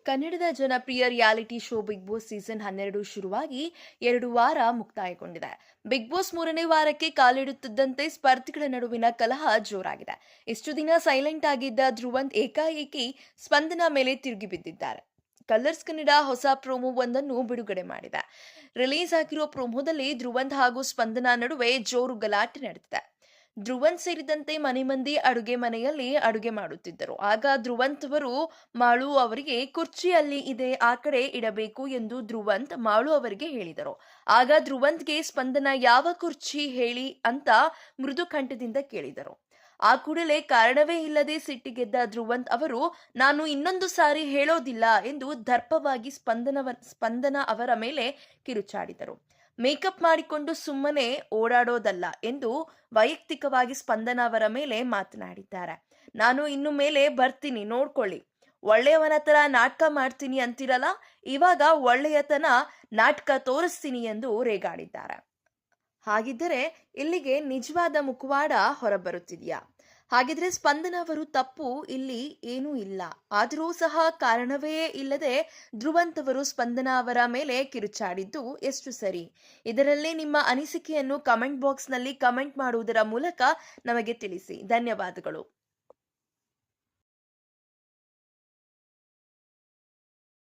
ಕನ್ನಡದ ಜನಪ್ರಿಯ reality show Bigg Boss season 12 ಶುರುವಾಗಿ 2 ವಾರ ಮುಕ್ತಾಯಗೊಂಡಿದೆ. ಬಿಗ್ ಬಾಸ್ 3ನೇ ವಾರಕ್ಕೆ ಕಾಲಿಡುತ್ತಿದ್ದಂತೆ ಸ್ಪರ್ಧಿಗಳ ನಡುವಿನ ಕಲಹ ಜೋರಾಗಿದೆ. ಇಷ್ಟು ದಿನ ಸೈಲೆಂಟ್ ಆಗಿದ್ದ ಧ್ರುವಂತ್ ಏಕಾಏಕಿ ಸ್ಪಂದನ ಮೇಲೆ ತಿರುಗಿ ಬಿದ್ದಿದ್ದಾರೆ. ಕಲರ್ಸ್ ಕನ್ನಡ ಹೊಸ ಪ್ರೋಮೋ ಒಂದನ್ನು ಬಿಡುಗಡೆ ಮಾಡಿದೆ. ರಿಲೀಸ್ ಆಗಿರೋ ಪ್ರೋಮೋದಲ್ಲಿ ಧ್ರುವಂತ್ ಹಾಗೂ ಸ್ಪಂದನ ನಡುವೆ ಜೋರು ಗಲಾಟೆ ನಡೆದಿದೆ. ಧ್ರುವಂತ್ ಸೇರಿದಂತೆ ಮನೆ ಮಂದಿ ಅಡುಗೆ ಮನೆಯಲ್ಲಿ ಅಡುಗೆ ಮಾಡುತ್ತಿದ್ದರು. ಆಗ ಧ್ರುವಂತ್ ಅವರು ಮಾಳು ಅವರಿಗೆ ಕುರ್ಚಿ ಅಲ್ಲಿ ಇದೆ, ಆ ಕಡೆ ಇಡಬೇಕು ಎಂದು ಧ್ರುವಂತ್ ಮಾಳು ಅವರಿಗೆ ಹೇಳಿದರು. ಆಗ ಧ್ರುವಂತ್ಗೆ ಸ್ಪಂದನ ಯಾವ ಕುರ್ಚಿ ಹೇಳಿ ಅಂತ ಮೃದು ಕಂಠದಿಂದ ಕೇಳಿದರು. ಆ ಕೂಡಲೇ ಕಾರಣವೇ ಇಲ್ಲದೆ ಸಿಟ್ಟಿಗೆದ್ದ ಧ್ರುವಂತ್ ಅವರು ನಾನು ಇನ್ನೊಂದು ಸಾರಿ ಹೇಳೋದಿಲ್ಲ ಎಂದು ದರ್ಪವಾಗಿ ಸ್ಪಂದನ ಅವರ ಮೇಲೆ ಕಿರುಚಾಡಿದರು. ಮೇಕಪ್ ಮಾಡಿಕೊಂಡು ಸುಮ್ಮನೆ ಓಡಾಡೋದಲ್ಲ ಎಂದು ವೈಯಕ್ತಿಕವಾಗಿ ಸ್ಪಂದನ ಅವರ ಮೇಲೆ ಮಾತನಾಡಿದ್ದಾರೆ. ನಾನು ಇನ್ನು ಮೇಲೆ ಬರ್ತೀನಿ ನೋಡ್ಕೊಳ್ಳಿ, ಒಳ್ಳೆಯವನ ತರ ನಾಟಕ ಮಾಡ್ತೀನಿ ಅಂತಿರಲ್ಲ, ಇವಾಗ ಒಳ್ಳೆಯತನ ನಾಟಕ ತೋರಿಸ್ತೀನಿ ಎಂದು ರೇಗಾಡಿದ್ದಾರೆ. ಹಾಗಿದ್ದರೆ ಇಲ್ಲಿಗೆ ನಿಜವಾದ ಮುಖವಾಡ ಹೊರಬರುತ್ತಿದೆಯಾ? ಹಾಗಿದ್ರೆ ಸ್ಪಂದನ ಅವರು ತಪ್ಪು ಇಲ್ಲಿ ಏನೂ ಇಲ್ಲ. ಆದರೂ ಸಹ ಕಾರಣವೇ ಇಲ್ಲದೆ ಧ್ರುವಂತ್ ಅವರು ಸ್ಪಂದನ ಅವರ ಮೇಲೆ ಕಿರುಚಾಡಿದ್ದು ಎಷ್ಟು ಸರಿ? ಇದರಲ್ಲಿ ನಿಮ್ಮ ಅನಿಸಿಕೆಯನ್ನು ಕಮೆಂಟ್ ಬಾಕ್ಸ್ನಲ್ಲಿ ಕಮೆಂಟ್ ಮಾಡುವುದರ ಮೂಲಕ ನಮಗೆ ತಿಳಿಸಿ. ಧನ್ಯವಾದಗಳು.